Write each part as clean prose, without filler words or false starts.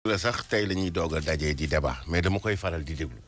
la sax tey la ñuy doog a dajee di débat mais dama koy faral di déglu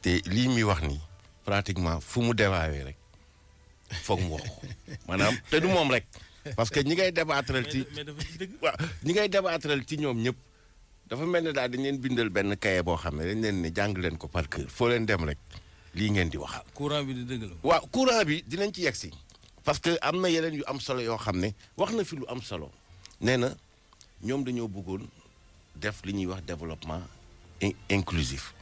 te lii muy wax ni pratiquement fu mu débaawee rek foog mu wax maanaam te du moom rek parce que ñi ngay débattral ci waaw ñi ngay débattral ci ñoom ñëpp dafa mel ne daal dañ leen bindal benn cahier boo xam ne dañ leen ne jàng leen ko par cœur foo leen dem rek lii ngeen di waxal. courant bi di dëgg la. waaw courant bi dinañ ci yegg si parce que am na yeneen yu am solo yoo xam ne wax na fi lu am solo nee na ñoom dañoo bëggoon def li ñuy wax développement inclusif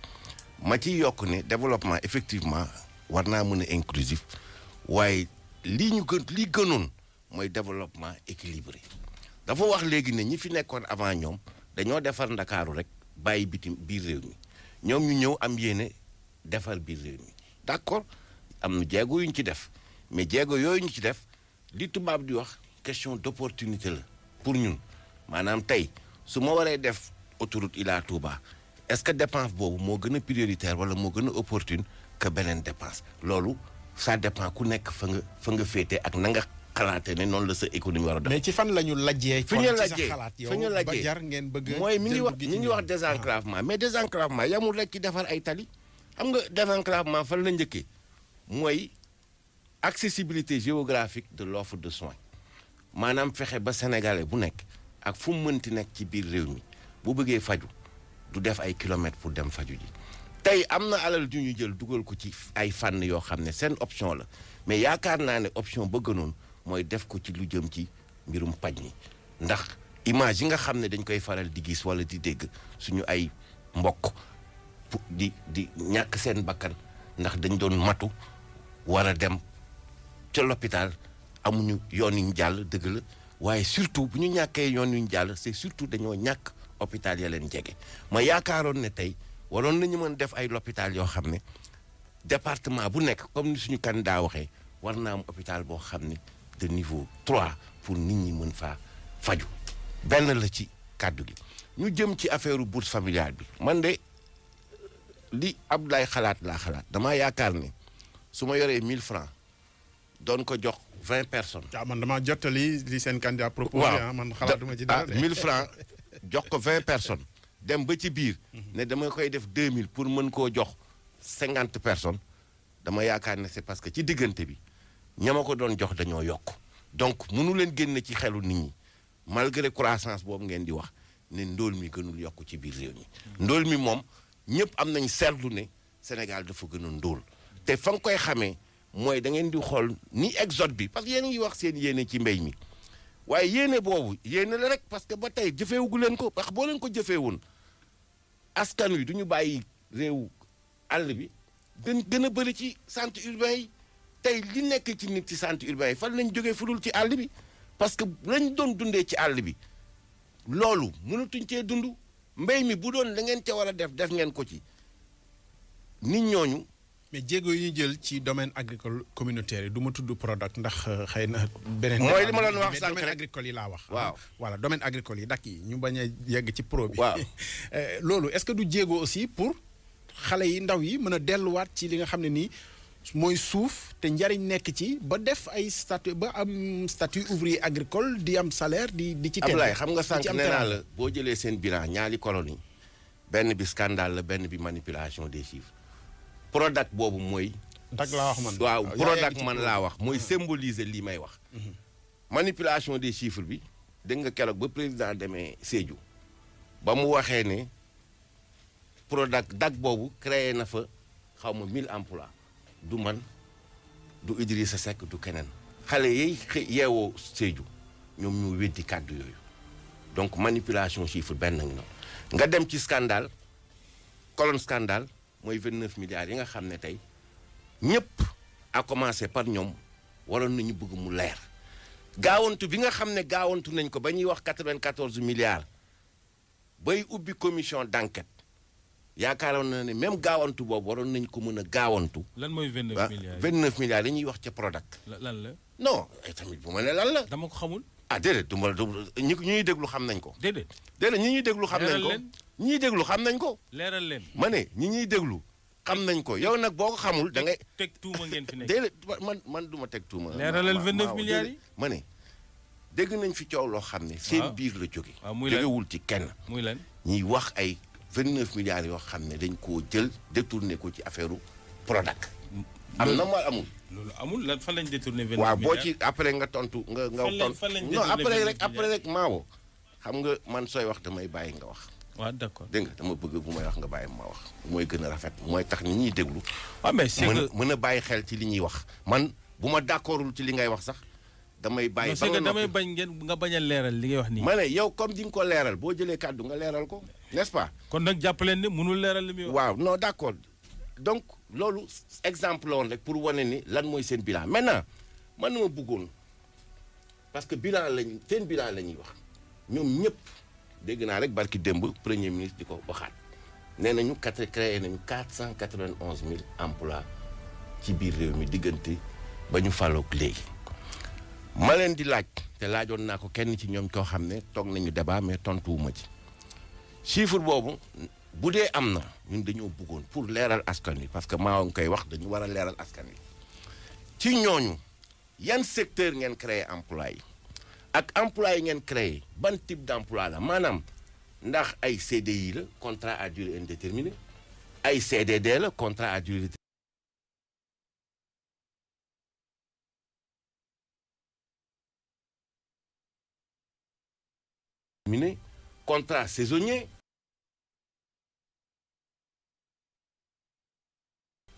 ma ci yokk ne développement effectivement war naa mën a inclusif waaye lii ñu gën lii gënoon mooy développement équilibré dafa wax léegi ne ñi fi nekkoon avant ñoom dañoo defar ndakaaru rek bàyyi bitim biir réew mi ñoom ñu ñëw am yéene defar biir réew mi d'accord am na jéego yu ñu ci def mais jéego yooyu ñu ci def li tubaab di wax question d'opportunité la pour ñun maanaam tey su ma waree def autoroute Ila Touba est-ce que dépense boobu moo gën a prioritaire wala moo gën a opportune que beneen dépense loolu ça dépend ku nekk fa nga féete ak na nga xalaate ne noonu la sa économie war a dox. mais ci fan la ñu lajjee. fi ñu lajjee fi ñu lajjee ba jar ngeen bëgg mooy mi ngi wax désenclavement mais désenclavement yamul rek ci defar ay tali xam nga désenclavement fan la njëkkee mooy accessibilité géographique de l'offre de soins maanaam fexe ba sénégalais bu nekk ak fu mu mënti nekk ci biir réew mi bu bëggee faju du def ay kilomètres pour dem faju ji tey am na alal ju ñu jël dugal ko ci ay fànn yoo xam ne seen option la mais yaakaar naa ne option ba gënoon mooy def ko ci lu jëm ci mbirum paj mi ndax image yi nga xam ne dañ koy faral di gis wala di dégg suñu ay mbokk di ñàkk seen bakkan ndax dañ doon matu war a dem ca l'hôpital amuñu yoon yu ñu jàll dëgg la waaye surtout bu ñu ñàkkee yoon yu ñu jàll c'est surtout dañoo ñàkk hôpital ya leen jege ma yaakaaroon ne tey waroon nañu mën def ay l'hôpital yoo xam ne département bu nekk comme ni suñu candidat waxee war naa am hôpital boo xam ne de niveau 3 pour nit ñi mën faa faju benn la ci kàddu gi ñu jëm ci affaire bourse familiale bi man de li Abdoulaye xalaat damaa yaakaar ne su ma yoree 1000 francs doon ko jox 20 personnes. waaw man damaa jottali li seen candidat proposé. waaw man xalaatuma ci dara de 1000 francs jox ko 20 personnes dem ba ci biir. ne dama koy def 2000 pour mën koo jox 50 personnes dama yaakaar ne c'est parce que ci diggante bi ñama ko doon jox dañoo yokk donc mënu leen génne ci xelu nit ñi malgré croissance boobu ngeen di wax ne ndóol mi gënul yokk ci biir réew mi. ndóol mi moom ñëpp am nañ seetlu ne Sénégal dafa gën a ndóol te fa nga koy xamee. mooy da ngeen di xool ni exode bi parce que yéen a ngi wax seen yéene ci mbéy mi waaye yéene boobu yéene la rek parce que ba tey jëfeewugu leen ko parce que boo leen ko jëfeewoon askan wi du ñu bàyyi réewu àll bi gën a bëri ci centre urbain yi tey li nekk ci nit ci centre urbain yi fan lañ jógee fudul ci àll bi parce que lañ doon dundee ci àll bi loolu mënatuñ cee dund mbéy mi bu doon da ngeen ca war a def ngeen ko ci nit ñooñu. mais jéego yi ñu jël ci domaine agricole communautaire yi du ma tudd Prodac ndax xëy na. beneen mooy li ma doon wax sànq domaine agricole yi laa wax. waaw voilà domaine agricole yi dak yi ñu bañ a yegg ci pro bi. waaw loolu est-ce que du jéego aussi pour xale yi ndaw yi mën a delluwaat ci li nga xam ne nii mooy suuf te njariñ nekk ci ba def ay statut ba am statut ouvrier agricole di am salaire di ci. Ablaye xam nga sànq nee naa la boo jëlee seen bilan ñaari colonie benn bi scandale la benn bi manipulation des chiffres. Prodac boobu mooy. Dak laa wax man. waaw Prodac man laa wax mooy symboliser lii may wax. manipulation des chiffres bi dégg nga keroog ba président demee Sédhiou ba mu waxee ne Prodac Dak boobu créé na fa xaw ma 1000 emplois du man du Idrissa Seck du keneen xale yi yeewoo Sédhiou ñoom ñu weddi kàddu yooyu donc manipulation chiffre benn ngi noonu nga dem ci scandale colonne scandale. mooy 29 milliards yi nga xam ne tey ñëpp à commencer par ñoom waroon nañu bëgg mu leer gaawantu bi nga xam ne gaawantu nañ ko ba ñuy wax 94 milliards bay ubbi commission d'enquête yaakaaroon na ne même gaawantu boobu waroon nañ ko mën a gaawantu. lan mooy 29 milliards 29 milliards yi ñuy wax ca Prodac. lan la. non tamit bu ma ne lan la. dama ko xamul. ah déedéet du ma ñi ñuy déglu xam nañ ko. déedéet ñi ñuy déglu xam nañ ko. ñi ñuy déglu xam nañ ko. leeral leen. ma ne ñi ñuy déglu xam nañ ko yow nag boo ko xamul da ngay. teg tuuma ngeen fi nekk. déedéet man du ma teg tuuma. leeralal 29 milliards yi. ma ne dégg nañ fi coow loo xam ne. seen biir la jóge. jógewul ci kenn. muy lan ñuy wax ay 29 milliards yoo xam ne dañ koo jël détourné ko ci affaire Prodac. am na ma amul. loolu amul lan fan lañ détourné 29 waaw milliards boo ci après nga tontu nga tontu. fan lañ non détourné après rek maawo xam nga man sooy wax damay bàyyi nga wax. waaw d'accord dégg nga dama bëgg bu may wax nga bàyyi ma wax mooy gën a rafet mooy tax ni ñuy déglu. waaw mais c'est que mën a bàyyi xel ci li ñuy wax man bu ma d'accordul ci li ngay wax sax damay bàyyi. c'est que damay bañ ngeen nga bañ a leeral li ngay wax nii. ma ne yow comme di nga ko leeral boo jëlee kàddu nga leeral ko n'est-ce pas. kon nag jàpp leen ne mënul leeral li muy wax. waaw non d'accord donc loolu exemple la woon rek pour wane ni lan mooy seen bilan maintenant man na ma bëggoon parce que seen bilan la ñuy wax ñoom ñëpp. dégg naa rek barki démb premier ministre di ko waxaat nee nañu créé nañu 491 000 emplois ci biir réew mi diggante ba ñu faloog léegi ma leen di laaj te laajoon naa ko kenn ci ñoom koo xam ne toog nañu débat mais tontuwuma ci chiffre boobu bu dee am na ñun dañoo bëggoon pour leeral askan wi parce que maa ngi koy wax dañu war a leeral askan wi ci ñooñu yan secteur ngeen créé emploi yi ak emploi yi ngeen créé ban type d'emploi la maanaam ndax ay CDI la contrat à durée indéterminée ay CDD la contrat à durée déterminée contrat saisonnier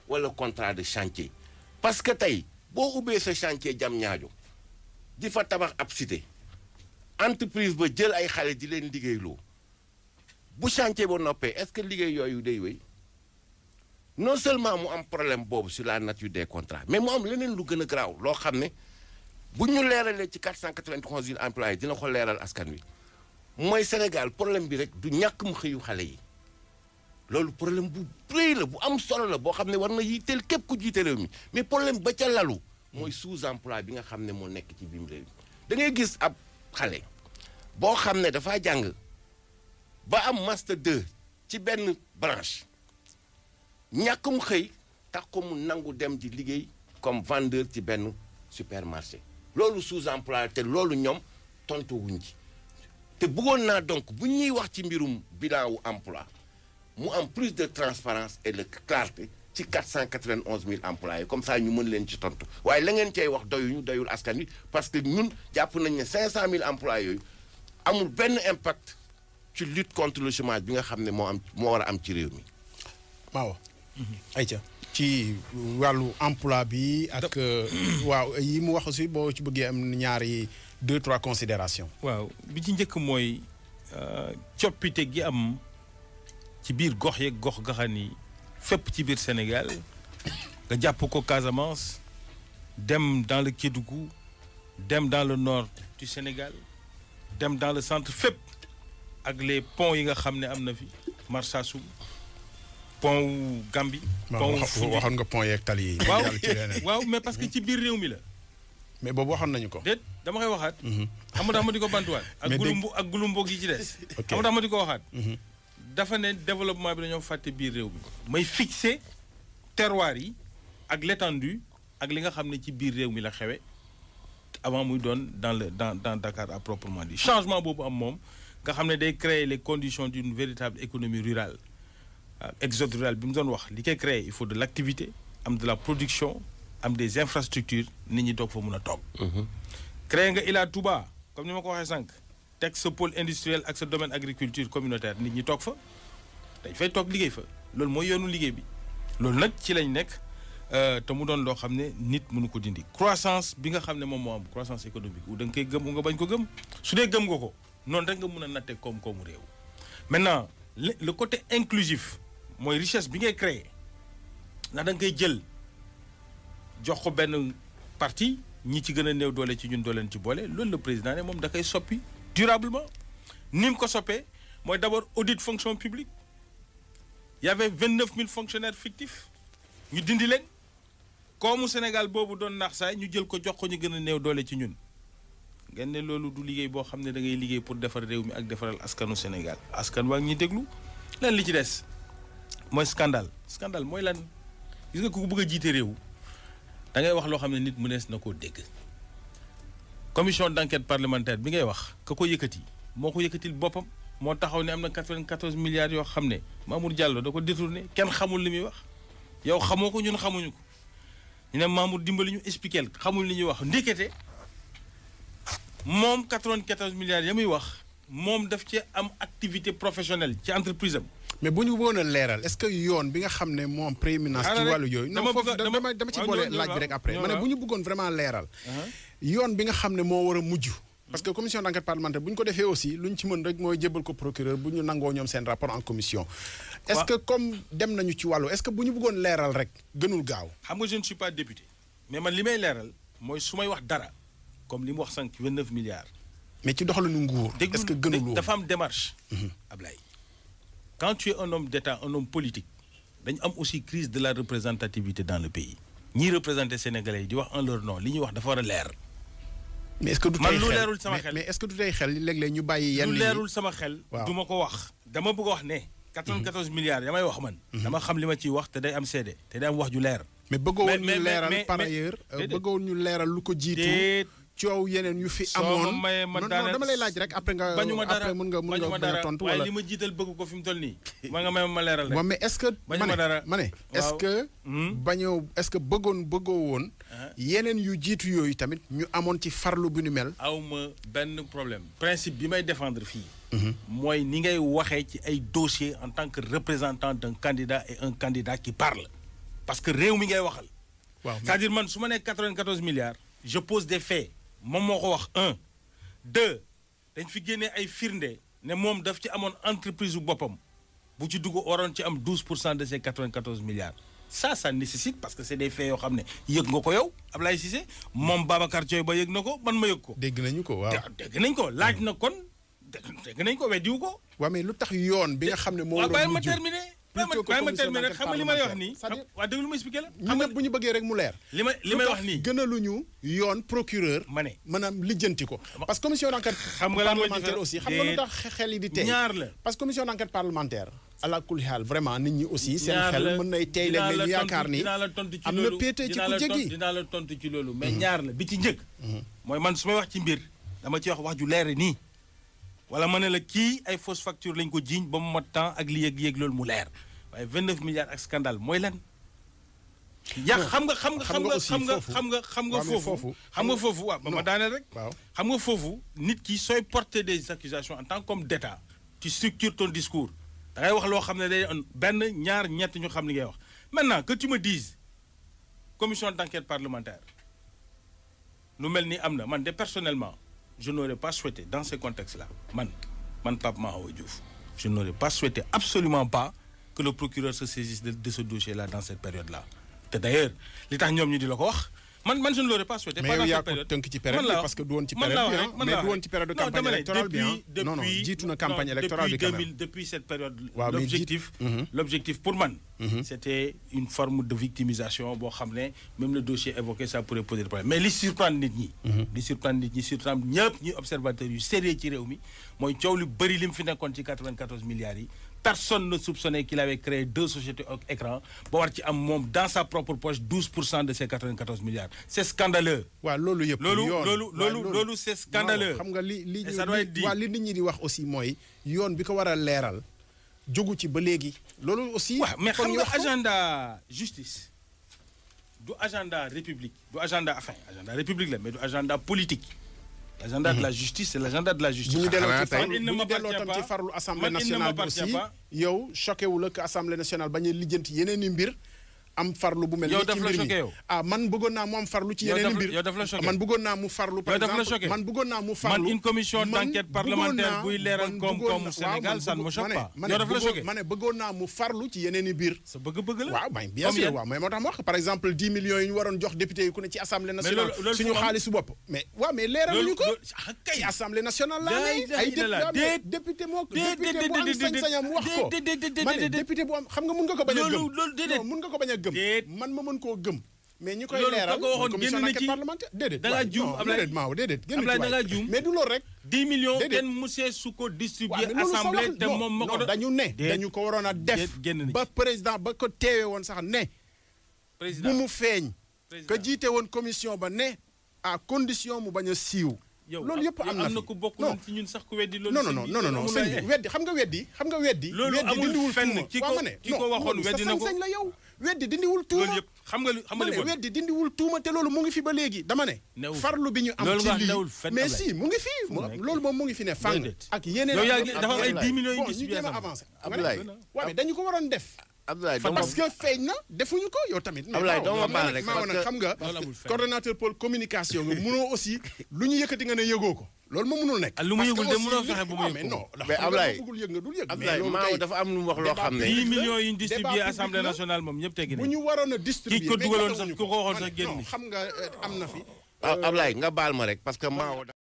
wala contrat de chantier parce que tey boo ubbee sa chantier Diamniadio di fa tabax ab cité entreprise ba jël ay xale di leen liggéeyloo bu chantier ba noppee est-ce que liggéey yooyu day wéy non seulement mu am problème boobu sur la nature des contrats mais mu am leneen lu gën a garaaw loo xam ne bu ñu leeralee ci 491 000 employés dina ko leeral askan wi mooy Sénégal problème bi rek du ñàkk mu xëyu xale yi loolu problème bu rëy la bu am solo la boo xam ne war na yitteel képp ku jiite réew mi mais problème ba ca lalu mooy sous-emploi bi nga xam ne moo nekk ci biir réew mi da ngay gis ab xale boo xam ne dafaa jàng ba am master 2 ci benn branche ñàkkum xëy tax ko mu nangu dem di liggéey comme vendeur ci benn supermarché loolu sous-emploi te loolu ñoom tontu wuñ ci te bëggoon naa donc bu ñuy wax ci mbirum bilan wu emploi mu am plus de transparence et de clarté ci 491 000 employés comme ça ñu mën leen ci tontu waaye la ngeen cay wax doyul askan wi parce que ñun jàpp nañ ne 500 000 employés yooyu amul benn impact ci lutte contre le chômage bi nga xam ne moo war a am ci réew mi. waaw. ayca ci wàllu emploi bi ak waaw yi mu wax aussi boo ci bëggee am ñaari 2-3 considérations. waaw bi ci njëkk mooy coppite gi am ci biir gox yeeg gox gaxan yi fépp ci biir Sénégal nga jàpp ko Casamance dem dans le Kédougou dem dans le nord du Sénégal dem dans le centre fépp ak les ponts yi nga xam ne am na fi Marsassoum pont wu Gambie. pont wu Foundiougne waxoon nga pont yeeg tali yi. waaw mais parce que ci biir réew mi la. mais boobu waxoon nañu ko. déet dama koy waxaat. xam nga tax ma di ko bantuwaat. ak gulumboog yi ci des. ok xam nga tax ma di ko waxaat. dafa ne développement bi dañoo fàtte biir réew mi. may fixer terroir yi ak l'étendue ak li nga xam ne ci biir réew mi la xewe avant muy doon dans Dakar à proprement dit changement boobu am moom nga xam ne day créer les conditions d'une véritable économie rurale exode rural bi mu doon wax li koy créer il faut de l'activité am de la production am des infrastructures nit ñi doog fa mun a toog. créer nga Ila Touba comme ni ma ko waxee sànq teg sa pôle industriel ak sa domaine agriculture communautaire nit ñi toog fa dañ fay toog liggéey fa loolu mooy yoonu liggéey bi loolu nag ci lañ nekk te mu doon loo xam ne nit mënu ko dindi croissance bi nga xam ne moom moo am croissance économique ou da nga koy gëm ou nga bañ ko gëm su dee gëm nga ko noonu rek nga mun a natte koom-koomu réew maintenant le côté inclusif mooy richesse bi ngay créer ndax da nga koy jël jox ko benn parti ñi ci gën a néew doole ci ñun dooleen ci boole loolu le président ne moom da koy soppi durablement ni mu ko soppee mooy d'abord audit fonction publique y avait 29 000 fonctionnaires fictifs ñu dindi leen koomu Sénégal boobu doon naax saay ñu jël ko jox ko ñu gën a néew doole ci ñun ngeen ne loolu du liggéey boo xam ne da ngay liggéey pour defar réew mi ak defaral askanu Sénégal askan waa ngi ñuy déglu lan li ci des mooy scandale mooy lan gis nga ku bëgg a jiite réew da ngay wax loo xam ne nit mënees na koo dégg commission d'enquête parlementaire bi ngay wax ka ko yëkkati moo ko yëkkatil boppam moo taxaw ne am na 94 milliards yoo xam ne Mamour Diallo da ko détourné kenn xamul li muy wax yow xamoo ko ñun xamuñu ko ñu ne Mamour dimbali ñu expliquer xamul li ñuy wax ndekete moom 94 milliards ya muy wax moom daf ci am activité professionnelle ci entreprise am. mais bu ñu bëggoon a leeral est-ce que yoon bi nga xam ne moom prééminence ci wàllu yooyu. non foofu dama ci boole laaj bi rek après. ma ne bu ñu bëggoon vraiment leeral. yoon bi nga xam ne moo war a mujj. parce que commission d'enquête parlementaire bu ñu ko defee aussi lu ñu ci mën rek mooy jébbal ko procureur bu ñu nangoo ñoom seen rapport en commission. est-ce que comme dem nañu ci wàllu est-ce que bu ñu bëggoon leeral rek gënul gaaw. xam nga je ne suis pas député mais man li may leeral mooy su may wax dara comme li mu wax sànq 29 milliards. mais ci doxalinu nguur. est-ce que gënul woon dafa am démarche. Ablaye quand tu es un homme d'État un homme politique dañu am aussi crise de la représentativité dans le pays ñiy représenter Sénégalais yi di wax en leur nom li ñuy wax dafa war a leer. mais est-ce que du tey man lu leerul sama xel mais est-ce que du tey xel léeg-léeg ñu bàyyi yenn lu leerul sama xel. du ma ko wax. dama bëgg a wax ne. 94 milliards ya may wax man. dama xam li ma ciy wax te day am seede te day am wax ju leer. mais bëggoon ñu leeral par ailleurs bëggoon ñu leeral lu ko jiitu. coow yeneen yu fi amoon non dama lay laaj rek après nga après mën nga tontu wala waaye li ma jiital bëgg ko fi mu toll nii. ma nga may ma leeral rek. mais est-ce que ma ne est-ce que bañoo est-ce que bëggoo woon yeneen yu jiitu yooyu tamit ñu amoon ci farlu bu ñu mel. aw ma benn problème. principe bi may défendre fii. mooy ni ngay waxee ci ay dossiers en tant que représentant d'un candidat et un candidat qui parle. parce que réew mi ngay waxal. waaw c'est-à-dire man su ma nee 94 milliards. je pose des faits. moom moo ko wax 1 2 dañ fi génnee ay firnde ne moom daf ci amoon entreprise bu boppam bu ci dugg waroon ci am 12% de ces 94 milliards ça nécessite parce que c'est des faits yoo xam ne yëg nga ko yow Ablaye Cissé moom Babacar Thioye ba yëg na ko man ma yëg ko. dégg nañu ko waaw dégg nañ ko laaj na kon dégg nañ ko weddiwu ko. waaw mais lu tax yoon bi nga xam ne moo war a mujj bàyyi ma terminer xam nga li may wax nii. waa dégg lu ma expliqué la. xam nga bu ñu bëggee rek mu leer. li may wax nii gënaluñu yoon procureur. ma ne maanaam lijjanti ko. parce que commission d'enquête parlementaire aussi xam nga lu tax xel yi di tey. ñaar la parce que commission d'enquête parlementaire. ala kulli xaal vraiment nit ñi aussi. seen xel mën nay tey leen ñu yaakaar ni am na péete ci ku jéggi. dinaa la tontu ci loolu mais ñaar la bi ci njëkk. mooy man su may wax ci mbir dama ci wax ju leer nii. wala ma ne la kii ay fausse facture lañ ko jiiñ ba mu mot temps ak li yëg loolu mu leer waaye 29 milliards ak scandale mooy lan. yaa xam nga foofu waaw ba ma daaneel rek. xam nga foofu nit ki sooy porter des accusations en tant qu'homme d'État tu structures ton discours da ngay wax loo xam ne day benn ñaar ñett ñu xam li ngay wax maintenant que tu me dises commission d'enquête parlementaire lu mel ni am na man de personnellement. je n'aurais pas souhaité dans ce contexte-là man Pape Mahawa Diouf je n'aurais pas souhaité absolument pas que le procureur se saisisse de ce dossier-là dans cette période-là te d'ailleurs li tax ñoom ñu di la ko wax man je ne l'aurais pas souhaité. mais yow yaa ko tënk ci période bi parce que du woon ci période bi mais du woon ci période de campagne électorale bi non jiitu na campagne électorale bi quand même. depuis cette période l'objectif pour man c'était une forme de victimisation boo xam ne même le dossier évoqué ça pourrait poser des problèmes mais li surprendre nit ñi surprendre ñëpp ñi observateurs yu sérieux ci réew mi mooy coow lu bëri li mu fi nekkoon ci 94 milliards yi personne ne soupçonnait qu'il avait créé 2 sociétés écran ba war ci am moom dans sa propre poche 12% de ces 94 milliards c'est scandaleux. waaw loolu yëpp loolu c'est scandaleux. xam nga li nit ñi di wax aussi mooy yoon bi ko war a leeral jógu ci ba léegi. loolu aussi. waaw mais xam nga agenda justice du agenda république du agenda république la mais du agenda politique. l'agenda de la justice c'est l'agenda de la justice. bu ñu delloo tam ci farlu assemblée nationale bi aussi yow choqué wu la que assemblée nationale bañ a lijjanti yeneen i mbir. am farlu bu mel ni ci mbir mi man bëggoon naa mu am farlu ci yeneen mbir man bëggoon naa mu farlu par exemple man bëggoon naa mu farlu man une commission d'enquête parlementaire buy leeral koom-koomu Sénégal ça ne me choque pas yow daf la choqué ma ne bëggoon naa mu farlu ci yeneen i mbir sa bëgg-bëgg la waaw mais bien sûr waaw mais moo tax ma wax par exemple 10 millions yi ñu waroon jox député yi ku ne ci assemblée nationale suñu xaalisu bopp mais waaw mais leeraluñu ko ci assemblée nationale la ay député moo député bu am sañ-sañam wax ko ma ne député bu am xam nga mun nga ko bañ a gëm mun nga ko bañ a man ma mën koo gëm mais ñi koy leeral commission d'enquête parlementaire déedéet da nga juum Ablaye da nga juum mais du loolu rek 10 millions kenn monsieur su ko distribuer assemblée te moom ma ko dañu ko waroon a def ba président ba ko teewee woon sax ne bu mu feeñ ka jiite woon commission ba ne à condition mu bañ a siiw loolu yëpp am na fi na ku bokk non ci ñun sax ku weddi loolu. non sëñ bi weddi xam nga weddi loolu amul fenn ki ko waxoon weddi na ko sañ la yow weddi dindiwul tuuma loolu yëpp xam nga li bon weddi dindiwul tuuma te loolu mu ngi fi ba léegi dama ne farlu bi ñu am ci lii mais si mu ngi fi loolu moom mu ngi fi ne fàng ak yeneen dafa am ay 10 millions yu gis ñu jéem a avancé waaw mais dañu ko waroon def Abdoulaye parce que feeñ na defuñu ko yow tamit. Abdoulaye doo ma baal rek parce que xam nga coordonnateur pôle communication nga mënoo aussi lu ñu yëkkati nga ne yëgoo ko. loolu moo mënul nekk. lu mu yëgul de mënoo fexe ba mu mais non. mais Abdoulaye bëggul yëg nga dul yëg. Abdoulaye Maaw dafa am lu mu wax loo xam ne. 10 millions yi ñu distribué assemblée nationale moom ñëpp teggi nañ. bu ñu waroon a distribué ki ko dugaloon sax ku ko waxoon sax génn. xam nga am na fi. Abdoulaye nga baal ma rek parce que Maaw